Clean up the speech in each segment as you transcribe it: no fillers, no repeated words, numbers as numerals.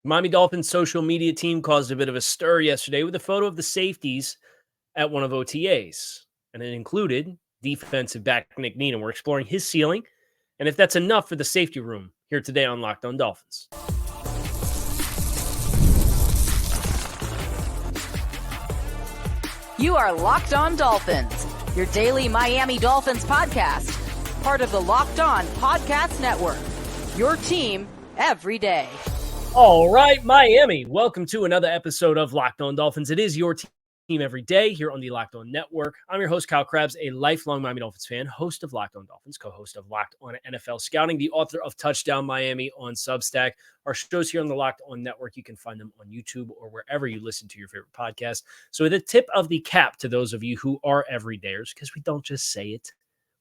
Miami Dolphins social media team caused a bit of a stir yesterday with a photo of the safeties at one of OTAs, and it included defensive back Nik Needham. We're exploring his ceiling and if that's enough for the safety room here today on Locked On Dolphins. You are Locked On Dolphins, your daily Miami Dolphins podcast, part of the Locked On Podcast Network, your team every day. All right, Miami, welcome to another episode of Locked On Dolphins. It is your team every day here on the Locked On Network. I'm your host, Kyle Krabs, a lifelong Miami Dolphins fan, host of Locked On Dolphins, co-host of Locked On NFL Scouting, the author of Touchdown Miami on Substack. Our shows here on the Locked On Network, you can find them on YouTube or wherever you listen to your favorite podcast. So with a tip of the cap to those of you who are everydayers, because we don't just say it,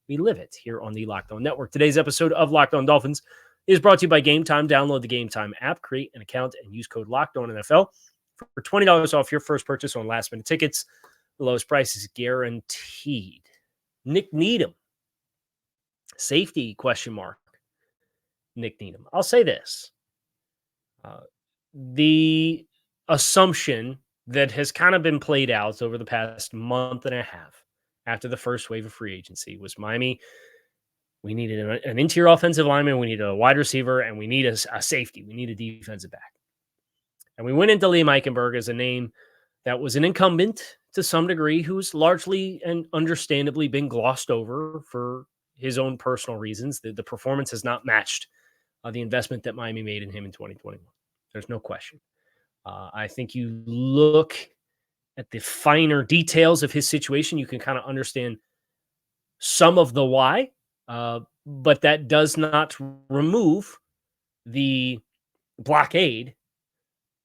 we live it here on the Locked On Network. Today's episode of Locked On Dolphins is brought to you by Gametime. Download the Gametime app, create an account, and use code LOCKEDONNFL for $20 off your first purchase on last-minute tickets. The lowest price is guaranteed. Nik Needham, safety question mark. Nik Needham. I'll say this. The assumption that has kind of been played out over the past month and a half after the first wave of free agency was Miami. We needed an interior offensive lineman, we needed a wide receiver, and we need a safety. We need a defensive back. And we went into Liam Eichenberg as a name that was an incumbent to some degree, who's largely and understandably been glossed over for his own personal reasons. The performance has not matched the investment that Miami made in him in 2021. There's no question. I think you look at the finer details of his situation, you can kind of understand some of the why. But that does not remove the blockade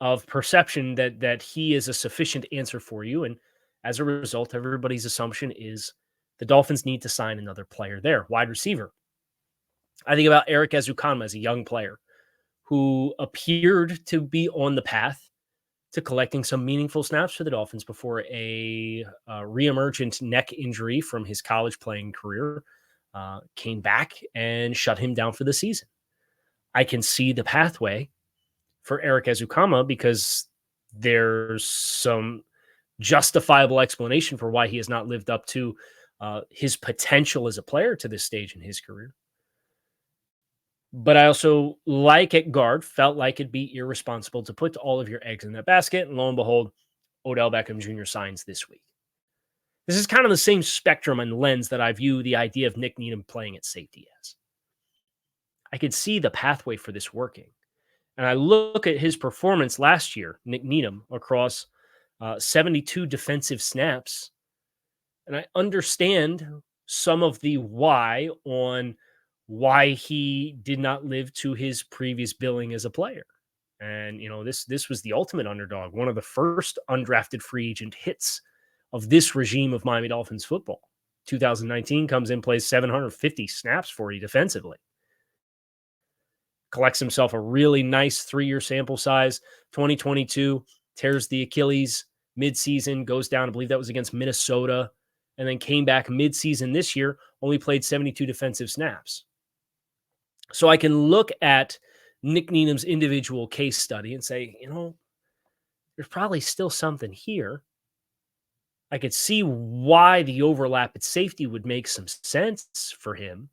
of perception that he is a sufficient answer for you. And as a result, everybody's assumption is the Dolphins need to sign another player there. Wide receiver. I think about Eric Ezukanma as a young player who appeared to be on the path to collecting some meaningful snaps for the Dolphins before a reemergent neck injury from his college playing career came back and shut him down for the season. I can see the pathway for Eric Ezukanma because there's some justifiable explanation for why he has not lived up to his potential as a player to this stage in his career. But I also, like at guard, felt like it'd be irresponsible to put all of your eggs in that basket. And lo and behold, Odell Beckham Jr. signs this week. This is kind of the same spectrum and lens that I view the idea of Nik Needham playing at safety as. I could see the pathway for this working. And I look at his performance last year, Nik Needham, across 72 defensive snaps. And I understand some of the why on why he did not live to his previous billing as a player. And, you know, this was the ultimate underdog, one of the first undrafted free agent hits of this regime of Miami Dolphins football. 2019 comes in, plays 750 snaps for you defensively. Collects himself a really nice 3-year sample size. 2022 tears the Achilles midseason, goes down, I believe that was against Minnesota, and then came back midseason this year, only played 72 defensive snaps. So I can look at Nik Needham's individual case study and say, you know, there's probably still something here. I could see why the overlap at safety would make some sense for him.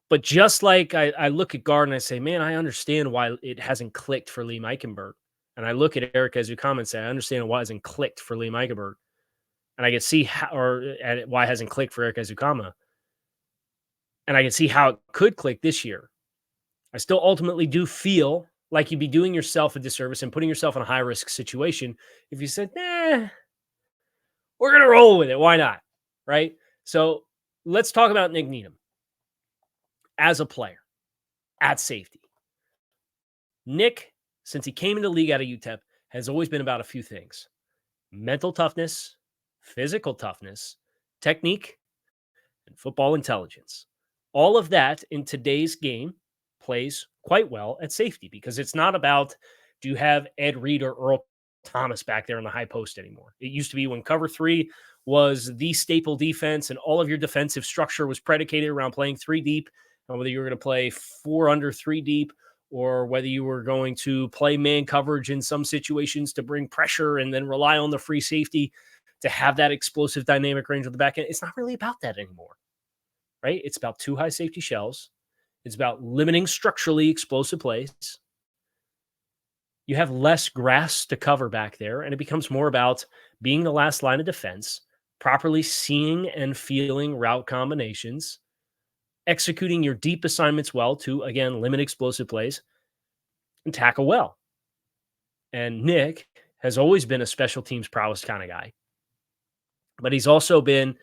But just like I look at guard and I say, man, I understand why it hasn't clicked for Liam Eichenberg. And I look at Eric Ezukanma and say, I understand why it hasn't clicked for Liam Eichenberg. And I can see why it hasn't clicked for Eric Ezukanma. And I can see how it could click this year. I still ultimately do feel like you'd be doing yourself a disservice and putting yourself in a high-risk situation if you said, we're going to roll with it. Why not? Right? So let's talk about Nik Needham as a player at safety. Nik, since he came into the league out of UTEP, has always been about a few things: mental toughness, physical toughness, technique, and football intelligence. All of that in today's game plays quite well at safety because it's not about, do you have Ed Reed or Earl Thomas back there in the high post anymore? It used to be when cover 3 was the staple defense and all of your defensive structure was predicated around playing 3 deep, whether you were going to play 4 under 3 deep or whether you were going to play man coverage in some situations to bring pressure and then rely on the free safety to have that explosive dynamic range on the back end. It's not really about that anymore, right? It's about two high safety shells. It's about limiting structurally explosive plays. You have less grass to cover back there, and it becomes more about being the last line of defense, properly seeing and feeling route combinations, executing your deep assignments well to, again, limit explosive plays, and tackle well. And Nik has always been a special teams prowess kind of guy, but he's also been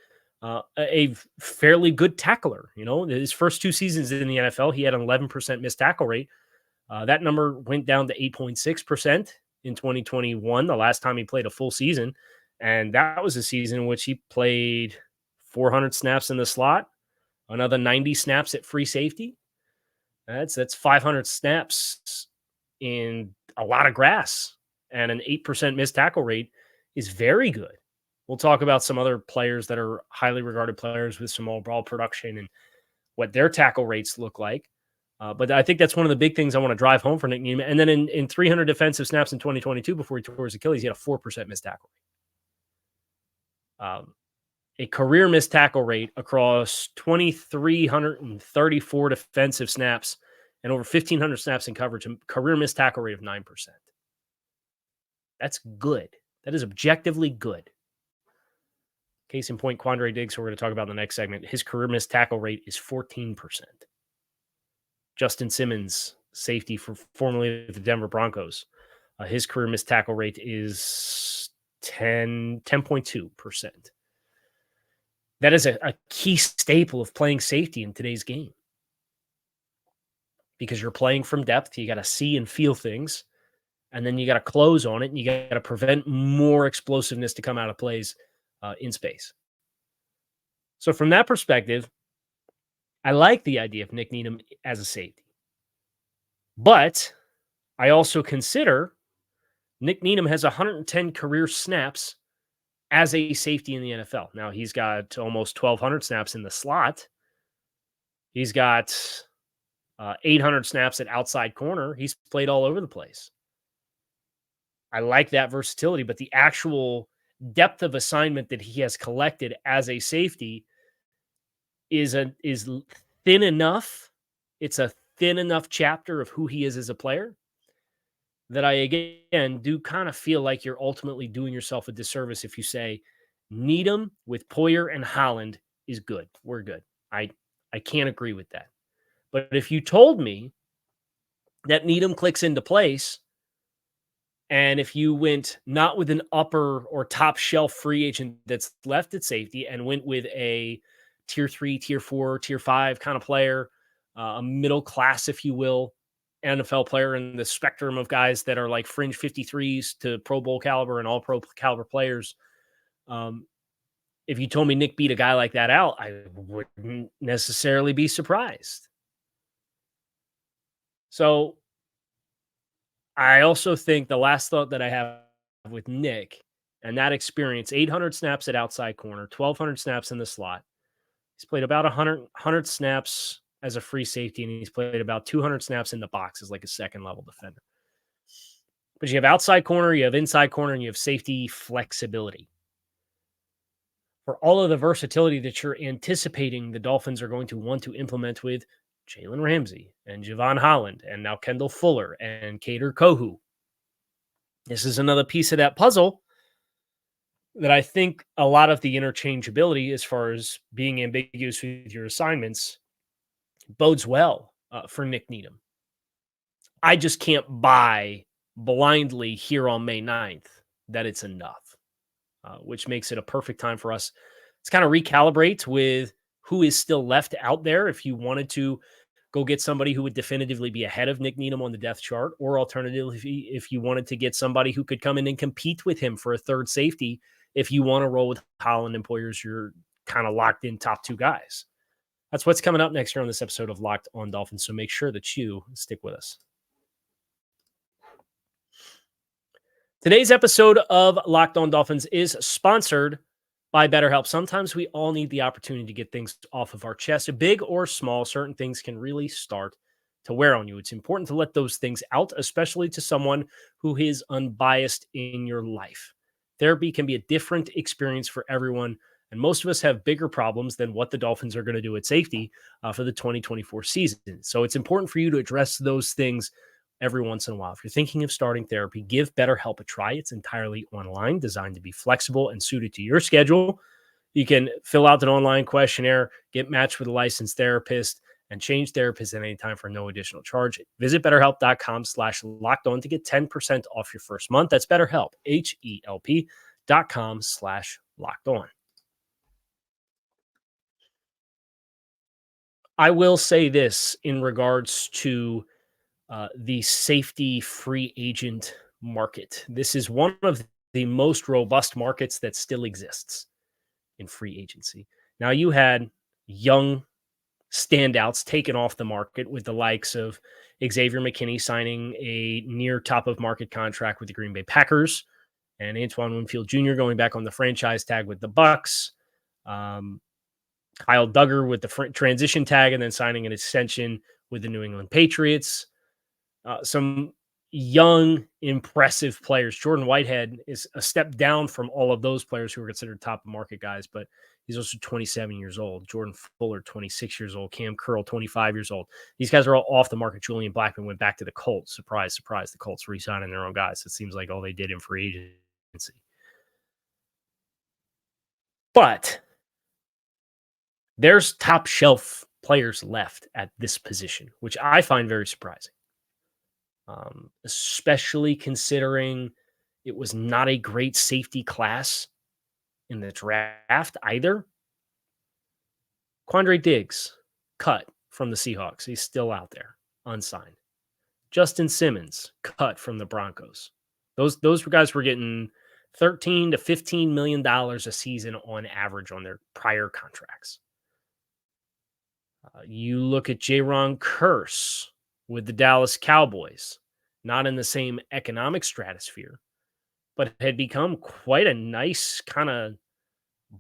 a fairly good tackler. You know, his first 2 seasons in the NFL, he had an 11% missed tackle rate. That number went down to 8.6% in 2021, the last time he played a full season. And that was a season in which he played 400 snaps in the slot, another 90 snaps at free safety. That's 500 snaps in a lot of grass, and an 8% missed tackle rate is very good. We'll talk about some other players that are highly regarded players with some overall production and what their tackle rates look like. But I think that's one of the big things I want to drive home for Nik Needham. And then in 300 defensive snaps in 2022, before he tore his Achilles, he had a 4% missed tackle rate. A career missed tackle rate across 2,334 defensive snaps and over 1,500 snaps in coverage, a career missed tackle rate of 9%. That's good. That is objectively good. Case in point, Quandre Diggs, who we're going to talk about in the next segment, his career missed tackle rate is 14%. Justin Simmons, safety formerly the Denver Broncos, his career missed tackle rate is 10.2%. That is a key staple of playing safety in today's game. Because you're playing from depth, you got to see and feel things, and then you got to close on it, and you got to prevent more explosiveness to come out of plays in space. So from that perspective, I like the idea of Nik Needham as a safety. But I also consider Nik Needham has 110 career snaps as a safety in the NFL. Now, he's got almost 1,200 snaps in the slot. He's got 800 snaps at outside corner. He's played all over the place. I like that versatility, but the actual depth of assignment that he has collected as a safety is thin enough. It's a thin enough chapter of who he is as a player that I, again, do kind of feel like you're ultimately doing yourself a disservice if you say Needham with Poyer and Holland is good. We're good. I can't agree with that. But if you told me that Needham clicks into place, and if you went not with an upper or top shelf free agent that's left at safety and went with a tier 3, tier 4, tier 5 kind of player, a middle class, if you will, NFL player in the spectrum of guys that are like fringe 53s to Pro Bowl caliber and all pro caliber players. If you told me Nik beat a guy like that out, I wouldn't necessarily be surprised. So I also think the last thought that I have with Nik and that experience, 800 snaps at outside corner, 1,200 snaps in the slot. He's played about 100 snaps as a free safety, and he's played about 200 snaps in the box as like a second-level defender. But you have outside corner, you have inside corner, and you have safety flexibility. For all of the versatility that you're anticipating the Dolphins are going to want to implement with Jalen Ramsey and Javon Holland and now Kendall Fuller and Kader Kohu. This is another piece of that puzzle that I think a lot of the interchangeability as far as being ambiguous with your assignments bodes well for Nik Needham. I just can't buy blindly here on May 9th that it's enough, which makes it a perfect time for us to kind of recalibrate with who is still left out there if you wanted to go get somebody who would definitively be ahead of Nik Needham on the depth chart, or alternatively, if you wanted to get somebody who could come in and compete with him for a third safety, if you want to roll with Holland and Poyer's, you're kind of locked in top two guys. That's what's coming up next here on this episode of Locked on Dolphins, so make sure that you stick with us. Today's episode of Locked on Dolphins is sponsored by BetterHelp. Sometimes we all need the opportunity to get things off of our chest, big or small. Certain things can really start to wear on you. It's important to let those things out, especially to someone who is unbiased in your life. Therapy can be a different experience for everyone, and most of us have bigger problems than what the Dolphins are going to do at safety for the 2024 season. So it's important for you to address those things every once in a while. If you're thinking of starting therapy, give BetterHelp a try. It's entirely online, designed to be flexible and suited to your schedule. You can fill out an online questionnaire, get matched with a licensed therapist, and change therapists at any time for no additional charge. Visit BetterHelp.com/lockedon to get 10% off your first month. That's BetterHelp, HELP.com/lockedon. I will say this in regards to the safety free agent market. This is one of the most robust markets that still exists in free agency. Now, you had young standouts taken off the market with the likes of Xavier McKinney signing a near top of market contract with the Green Bay Packers, and Antoine Winfield Jr. going back on the franchise tag with the Bucks. Kyle Duggar with the transition tag and then signing an extension with the New England Patriots. Some young, impressive players. Jordan Whitehead is a step down from all of those players who are considered top of market guys, but he's also 27 years old. Jordan Fuller, 26 years old. Cam Curl, 25 years old. These guys are all off the market. Julian Blackmon went back to the Colts. Surprise, surprise. The Colts re-signing their own guys. It seems like all they did in free agency. But there's top shelf players left at this position, which I find very surprising. Especially considering it was not a great safety class in the draft either. Quandre Diggs, cut from the Seahawks. He's still out there, unsigned. Justin Simmons, cut from the Broncos. Those guys were getting $13 to $15 million a season on average on their prior contracts. You look at Jaron Kearse with the Dallas Cowboys, not in the same economic stratosphere, but had become quite a nice kind of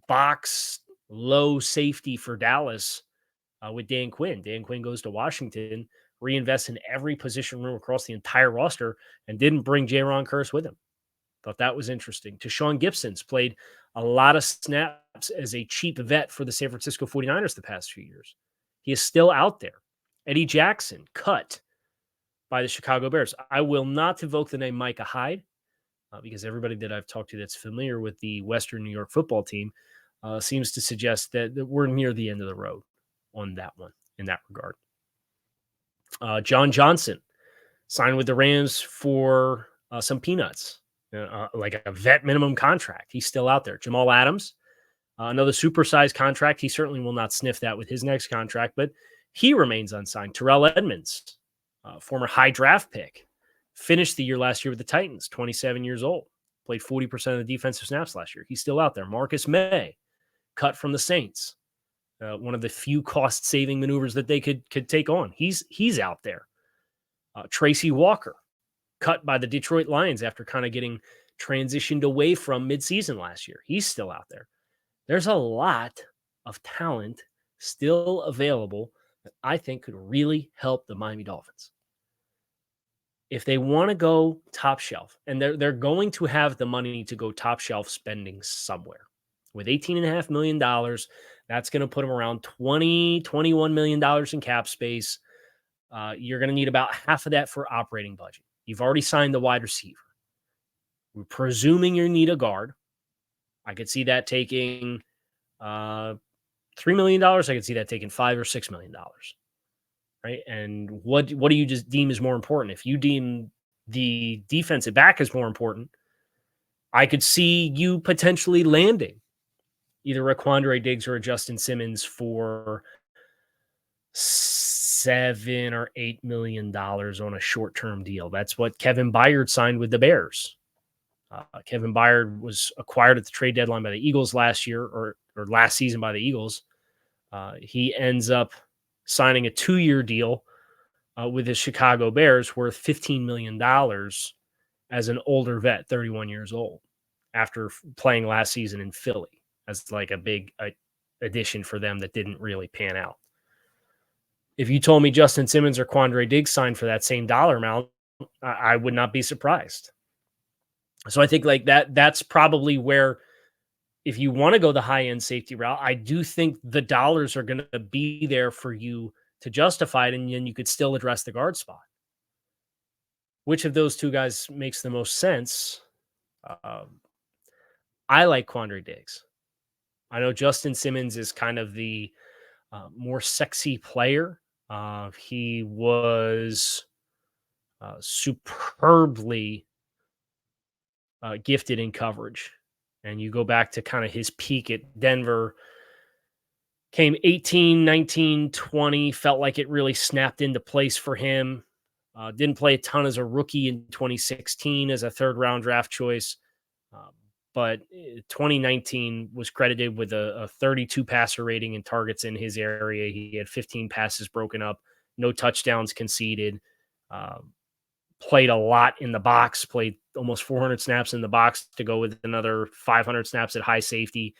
box low safety for Dallas with Dan Quinn. Dan Quinn goes to Washington, reinvests in every position room across the entire roster, and didn't bring Jaron Kearse with him. Thought that was interesting. Tashaun Gibson's played a lot of snaps as a cheap vet for the San Francisco 49ers the past few years. He is still out there. Eddie Jackson, cut by the Chicago Bears. I will not evoke the name Micah Hyde because everybody that I've talked to that's familiar with the Western New York football team seems to suggest that we're near the end of the road on that one in that regard. John Johnson signed with the Rams for some peanuts, like a vet minimum contract. He's still out there. Jamal Adams, another supersized contract. He certainly will not sniff that with his next contract, but he remains unsigned. Terrell Edmonds, former high draft pick, finished the year last year with the Titans, 27 years old, played 40% of the defensive snaps last year. He's still out there. Marcus May, cut from the Saints, one of the few cost-saving maneuvers that they could take on. He's out there. Tracy Walker, cut by the Detroit Lions after kind of getting transitioned away from midseason last year. He's still out there. There's a lot of talent still available that I think could really help the Miami Dolphins. If they want to go top shelf, and they're going to have the money to go top shelf spending somewhere. With $18.5 million, that's going to put them around $21 million in cap space. You're going to need about half of that for operating budget. You've already signed the wide receiver. We're presuming you need a guard. I could see that taking $3 million. I could see that taking $5 or $6 million. Right. And what do you just deem as more important? If you deem the defensive back as more important, I could see you potentially landing either a Quandre Diggs or a Justin Simmons for $7 or $8 million on a short-term deal. That's what Kevin Byard signed with the Bears. Kevin Byard was acquired at the trade deadline by the Eagles last year or last season by the Eagles. He ends up signing a 2-year deal with the Chicago Bears worth $15 million as an older vet, 31 years old, after playing last season in Philly as like a big addition for them that didn't really pan out. if you told me Justin Simmons or Quandre Diggs signed for that same dollar amount, I would not be surprised. So I think like that's probably where, if you want to go the high end safety route, I do think the dollars are going to be there for you to justify it, and then you could still address the guard spot. Which of those two guys makes the most sense? I like Quandre Diggs. I know Justin Simmons is kind of the more sexy player. He was superbly gifted in coverage. And you go back to kind of his peak at Denver, came 18, 19, 20, felt like it really snapped into place for him. Didn't play a ton as a rookie in 2016 as a third round draft choice. But 2019 was credited with a 32 passer rating and targets in his area. He had 15 passes broken up, no touchdowns conceded, played a lot in the box, played almost 400 snaps in the box to go with another 500 snaps at high safety.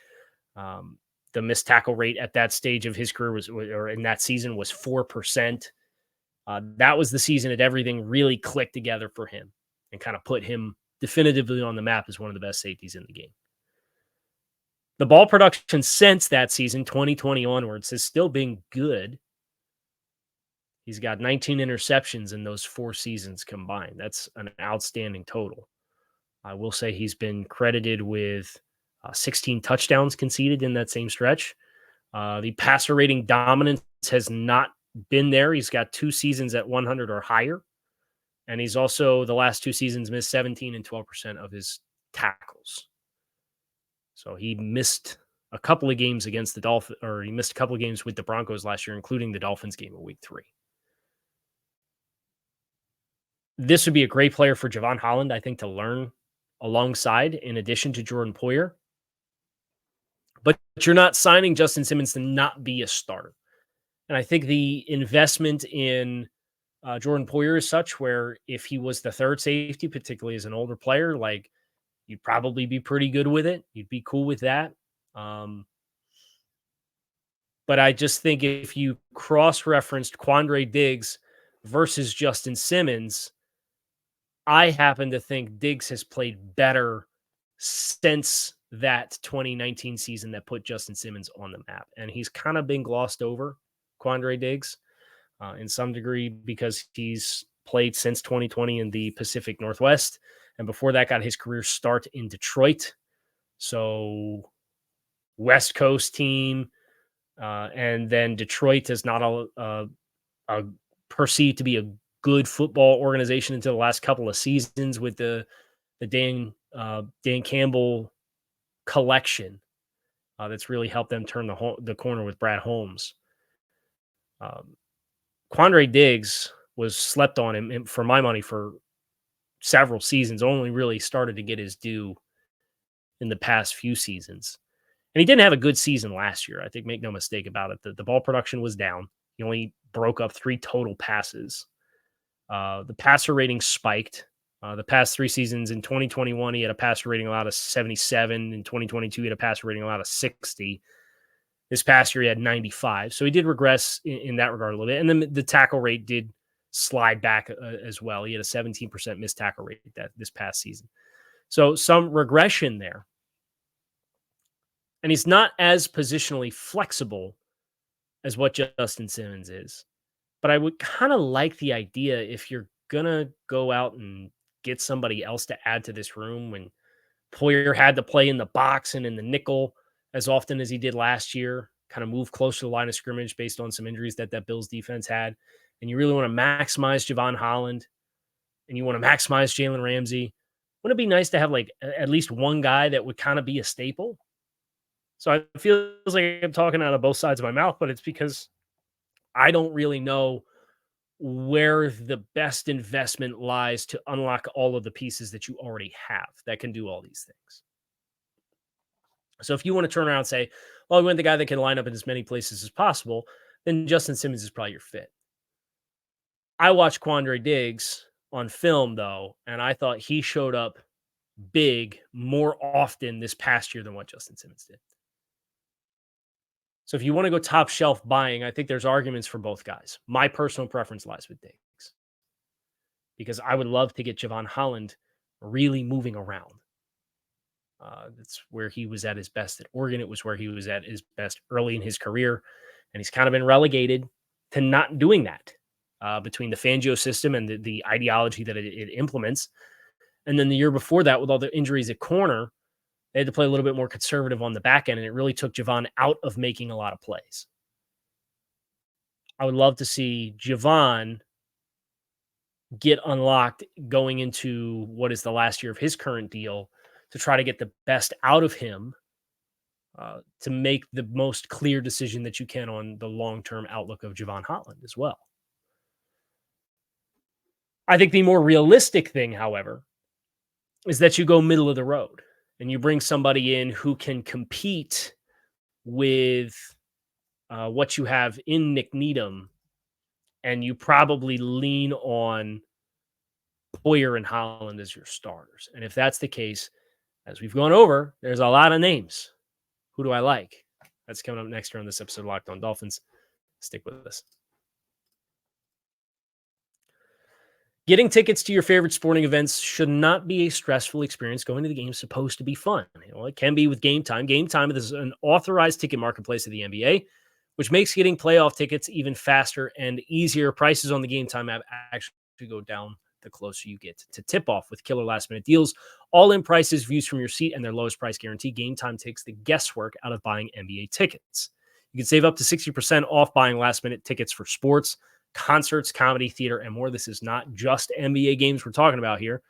The missed tackle rate at that stage of his career or in that season was 4%. That was the season that everything really clicked together for him and kind of put him definitively on the map as one of the best safeties in the game. The ball production since that season, 2020 onwards, has still been good. He's got 19 interceptions in those 4 seasons combined. That's an outstanding total. I will say he's been credited with 16 touchdowns conceded in that same stretch. The passer rating dominance has not been there. He's got 2 seasons at 100 or higher. And he's also, the last 2 seasons, missed 17 and 12% of his tackles. So he missed a couple of games against the Dolphins, or he missed a couple of games with the Broncos last year, including the Dolphins game in week 3. This would be a great player for Javon Holland, I think, to learn alongside, in addition to Jordan Poyer. But you're not signing Justin Simmons to not be a starter. And I think the investment in Jordan Poyer is such where if he was the third safety, particularly as an older player, like, you'd probably be pretty good with it. You'd be cool with that. But I just think if you cross-referenced Quandre Diggs versus Justin Simmons, I happen to think Diggs has played better since that 2019 season that put Justin Simmons on the map. And he's kind of been glossed over, Quandre Diggs, in some degree, because he's played since 2020 in the Pacific Northwest. And before that, got his career start in Detroit. So West Coast team. And then Detroit is not a perceived to be a good football organization until the last couple of seasons with the Dan Campbell collection that's really helped them turn the corner with Brad Holmes. Quandre Diggs was slept on him, for my money, for several seasons, only really started to get his due in the past few seasons. And he didn't have a good season last year. I think, make no mistake about it. The ball production was down. He only broke up 3 total passes. The passer rating spiked. The past 3 seasons, in 2021, he had a passer rating allowed of 77. In 2022, he had a passer rating allowed of 60. This past year, he had 95. So he did regress in that regard a little bit. And then the tackle rate did slide back as well. He had a 17% missed tackle rate this past season. So some regression there. And he's not as positionally flexible as what Justin Simmons is. But I would kind of like the idea, if you're going to go out and get somebody else to add to this room, when Poyer had to play in the box and in the nickel as often as he did last year, kind of move close to the line of scrimmage based on some injuries that Bills defense had. And you really want to maximize Javon Holland and you want to maximize Jalen Ramsey. Wouldn't it be nice to have like at least one guy that would kind of be a staple? So it feels like I'm talking out of both sides of my mouth, but it's because I don't really know where the best investment lies to unlock all of the pieces that you already have that can do all these things. So if you want to turn around and say, well, we want the guy that can line up in as many places as possible, then Justin Simmons is probably your fit. I watched Quandre Diggs on film, though, and I thought he showed up big more often this past year than what Justin Simmons did. So if you want to go top shelf buying, I think there's arguments for both guys. My personal preference lies with Diggs because I would love to get Javon Holland really moving around. That's where he was at his best at Oregon. It was where he was at his best early in his career. And he's kind of been relegated to not doing that between the Fangio system and the ideology that it implements. And then the year before that, with all the injuries at corner, they had to play a little bit more conservative on the back end, and it really took Javon out of making a lot of plays. I would love to see Javon get unlocked going into what is the last year of his current deal to try to get the best out of him to make the most clear decision that you can on the long-term outlook of Javon Holland as well. I think the more realistic thing, however, is that you go middle of the road and you bring somebody in who can compete with what you have in Nik Needham, and you probably lean on Poyer and Holland as your starters. And if that's the case, as we've gone over, there's a lot of names. Who do I like? That's coming up next here on this episode of Locked On Dolphins. Stick with us. Getting tickets to your favorite sporting events should not be a stressful experience. Going to the game is supposed to be fun. It can be with Gametime. Gametime is an authorized ticket marketplace of the NBA, which makes getting playoff tickets even faster and easier. Prices on the Gametime app actually go down the closer you get to tip-off with killer last-minute deals. All-in prices, views from your seat, and their lowest price guarantee. Gametime takes the guesswork out of buying NBA tickets. You can save up to 60% off buying last-minute tickets for sports, concerts, comedy, theater, and more. This is not just NBA games we're talking about here.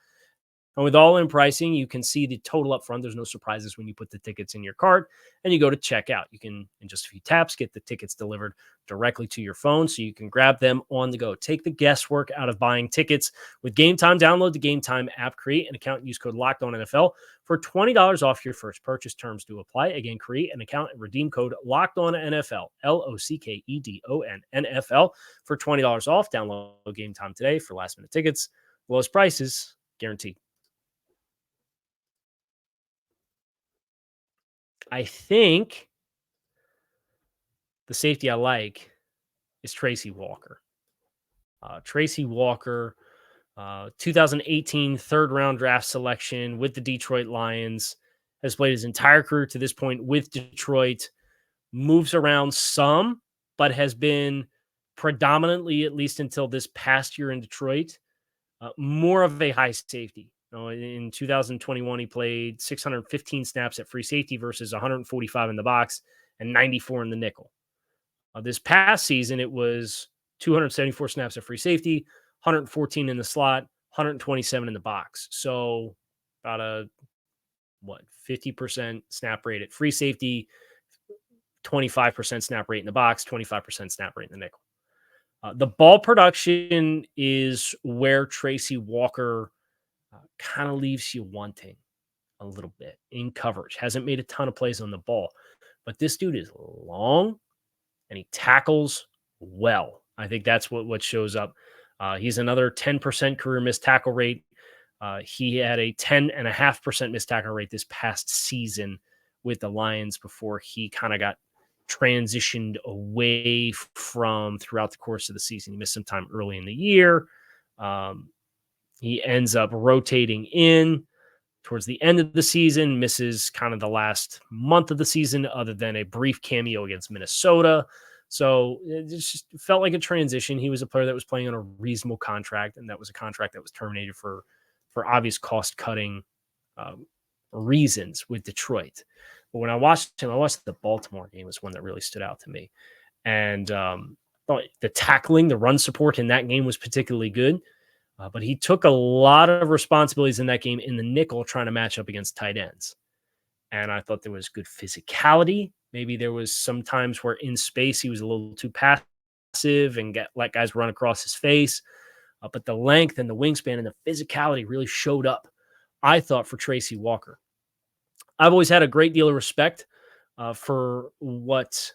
And with all-in pricing, you can see the total up front. There's no surprises when you put the tickets in your cart and you go to checkout. You can, in just a few taps, get the tickets delivered directly to your phone so you can grab them on the go. Take the guesswork out of buying tickets with Gametime. Download the Gametime app, create an account, and use code LOCKEDONNFL for $20 off your first purchase. Terms do apply. Again, create an account and redeem code LOCKEDONNFL, LOCKEDONNFL for $20 off. Download Gametime today for last-minute tickets. Lowest prices guaranteed. I think the safety I like is Tracy Walker. Tracy Walker, 2018 third-round draft selection with the Detroit Lions, has played his entire career to this point with Detroit, moves around some, but has been predominantly, at least until this past year in Detroit, more of a high safety. In 2021, he played 615 snaps at free safety versus 145 in the box and 94 in the nickel. This past season, it was 274 snaps at free safety, 114 in the slot, 127 in the box. So about a 50% snap rate at free safety, 25% snap rate in the box, 25% snap rate in the nickel. The ball production is where Tracy Walker kind of leaves you wanting a little bit in coverage. Hasn't made a ton of plays on the ball, but this dude is long and he tackles well. I think that's what shows up. He's another 10% career missed tackle rate. He had a 10.5% missed tackle rate this past season with the Lions before he kind of got transitioned away from throughout the course of the season. He missed some time early in the year. He ends up rotating in towards the end of the season, misses kind of the last month of the season, other than a brief cameo against Minnesota. So it just felt like a transition. He was a player that was playing on a reasonable contract, and that was a contract that was terminated for obvious cost-cutting reasons with Detroit. But when I watched him, I watched the Baltimore game was one that really stood out to me. And the tackling, the run support in that game was particularly good. But he took a lot of responsibilities in that game in the nickel trying to match up against tight ends. And I thought there was good physicality. Maybe there was some times where in space he was a little too passive and let guys run across his face. But the length and the wingspan and the physicality really showed up, I thought, for Tracy Walker. I've always had a great deal of respect for what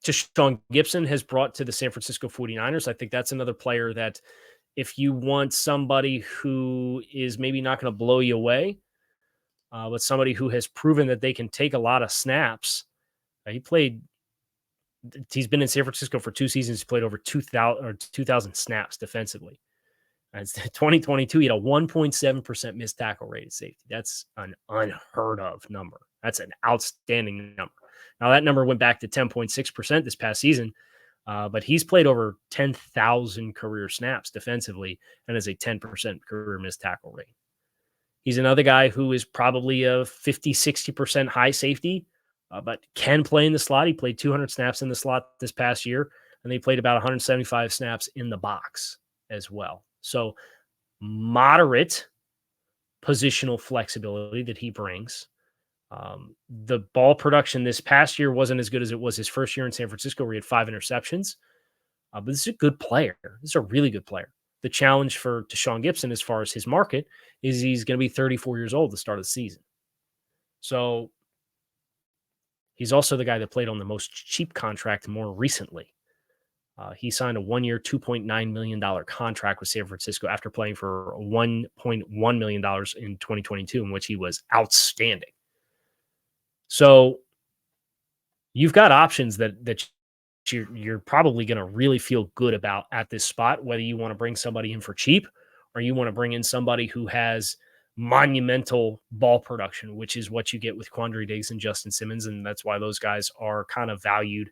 Deshaun Gibson has brought to the San Francisco 49ers. I think that's another player that if you want somebody who is maybe not going to blow you away, but somebody who has proven that they can take a lot of snaps, He's been in San Francisco for 2 seasons. He played over 2,000 snaps defensively. And 2022, he had a 1.7% missed tackle rate at safety. That's an unheard of number. That's an outstanding number. Now, that number went back to 10.6% this past season, but he's played over 10,000 career snaps defensively and has a 10% career missed tackle rate. He's another guy who is probably a 50, 60% high safety, but can play in the slot. He played 200 snaps in the slot this past year, and they played about 175 snaps in the box as well. So moderate positional flexibility that he brings. The ball production this past year wasn't as good as it was his first year in San Francisco, where he had 5 interceptions. But this is a good player. This is a really good player. The challenge for Deshaun Gibson, as far as his market, is he's going to be 34 years old at the start of the season. So he's also the guy that played on the most cheap contract more recently. He signed a 1-year, $2.9 million contract with San Francisco after playing for $1.1 million in 2022, in which he was outstanding. So you've got options that you're probably going to really feel good about at this spot, whether you want to bring somebody in for cheap or you want to bring in somebody who has monumental ball production, which is what you get with Quandre Diggs and Justin Simmons. And that's why those guys are kind of valued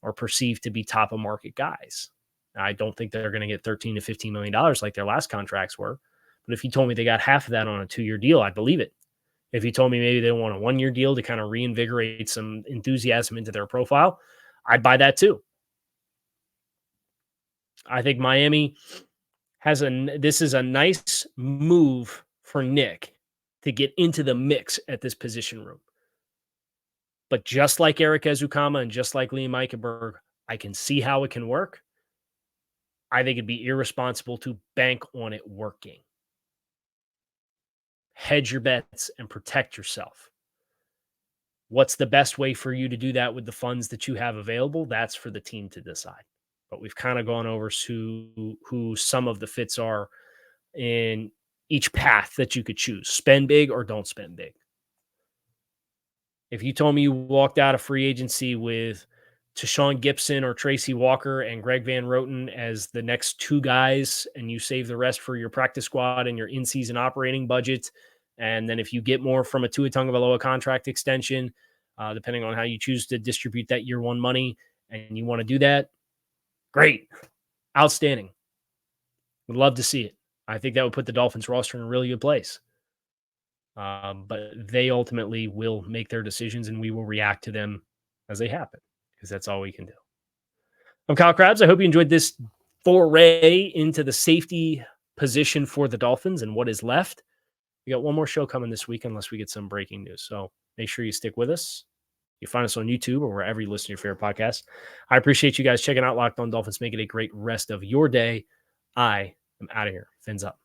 or perceived to be top of market guys. I don't think they're going to get $13 to $15 million like their last contracts were. But if you told me they got half of that on a 2-year deal, I'd believe it. If you told me maybe they want a 1-year deal to kind of reinvigorate some enthusiasm into their profile, I'd buy that too. I think Miami this is a nice move for Nik to get into the mix at this position room. But just like Eric Ezukama and just like Liam Eichenberg, I can see how it can work. I think it'd be irresponsible to bank on it working. Hedge your bets and protect yourself. What's the best way for you to do that with the funds that you have available? That's for the team to decide. But we've kind of gone over who some of the fits are in each path that you could choose. Spend big or don't spend big. If you told me you walked out of free agency with Deshaun Gibson or Tracy Walker and Greg Van Roten as the next 2 guys, and you save the rest for your practice squad and your in-season operating budget, and then if you get more from a Tua Tagovailoa contract extension, depending on how you choose to distribute that year 1 money, and you want to do that, great. Outstanding. Would love to see it. I think that would put the Dolphins roster in a really good place. But they ultimately will make their decisions, and we will react to them as they happen, because that's all we can do. I'm Kyle Krabs. I hope you enjoyed this foray into the safety position for the Dolphins and what is left. We got one more show coming this week unless we get some breaking news. So make sure you stick with us. You find us on YouTube or wherever you listen to your favorite podcast. I appreciate you guys checking out Locked On Dolphins. Make it a great rest of your day. I am out of here. Fins up.